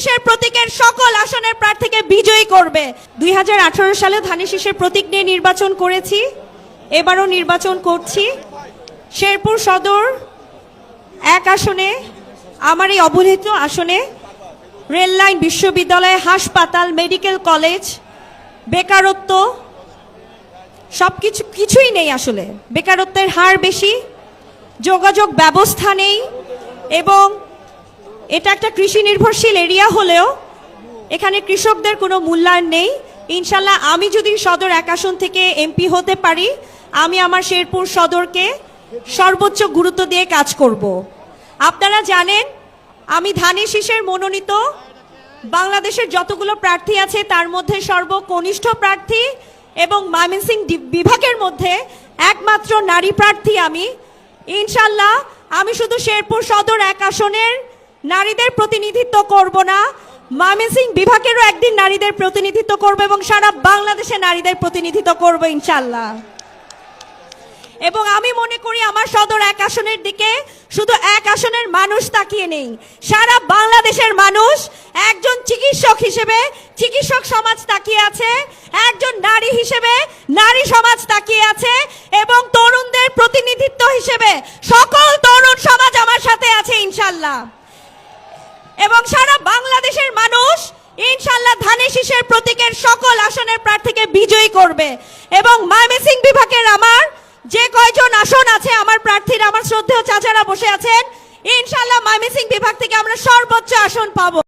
শীষের প্রতীকের সকল আসনের প্রার্থীকে বিজয়ী করবে। 2018 সালে ধানের শীষের প্রতীক নিয়ে নির্বাচন করেছি, এবারও নির্বাচন করছি। শেরপুর সদর 1 আসনে, আমার এই অবহেলিত আসনে রেললাইন, বিশ্ববিদ্যালয়, হাসপাতাল, মেডিকেল কলেজ, বেকারত্ব কিছুই নেই। আসলে বেকারত্বের হার বেশি, যোগাযোগ ব্যবস্থা নেই, এবং এটা একটা কৃষি নির্ভরশীল এরিয়া হলেও এখানে কৃষকদের কোনো মূল্যায়ন নেই। ইনশাল্লাহ আমি যদি সদর 1 আসন থেকে এমপি হতে পারি, আমি আমার শেরপুর সদরকে সর্বোচ্চ গুরুত্ব দিয়ে কাজ করব। আপনারা জানেন আমি ধানের শীষের মনোনীত বাংলাদেশের যতগুলো প্রার্থী আছে তার মধ্যে সর্বকনিষ্ঠ প্রার্থী, এবং ময়মনসিংহ বিভাগের মধ্যে একমাত্র নারী প্রার্থী আমি। ইনশাল্লাহ আমি শুধু শেরপুর সদর 1 আসনের নারীদের প্রতিনিধিত্ব করব না, ময়মনসিংহ বিভাগেরও একদিন নারীদের প্রতিনিধিত্ব করব, এবং সারা বাংলাদেশে নারীদের প্রতিনিধিত্ব করব ইনশাল্লাহ। এবং আমি মনে করি আমার সদর 1 আসনের দিকে শুধু 1 আসনের মানুষ তাকিয়ে নেই, সারা বাংলাদেশের মানুষ, একজন চিকিৎসক হিসেবে চিকিৎসক সমাজ তাকিয়ে আছে, একজন নারী হিসেবে নারী সমাজ তাকিয়ে আছে, এবং তরুণদের প্রতিনিধিত্ব হিসেবে সকল তরুণ সমাজ আমার সাথে আছে ইনশাল্লাহ। এবং সারা বাংলাদেশের মানুষ ইনশাল্লাহ ধানের শীষের প্রতীকের সকল আসনের প্রার্থীকে বিজয়ী করবে। এবং ময়মনসিংহ বিভাগের আমার যে কয়জন আসন আছে, আমার প্রার্থীরা, আমার শ্রদ্ধেয় চাচারা বসে আছেন, ইনশাল্লাহ ময়মনসিংহ বিভাগ থেকে আমরা সর্বোচ্চ আসন পাবো।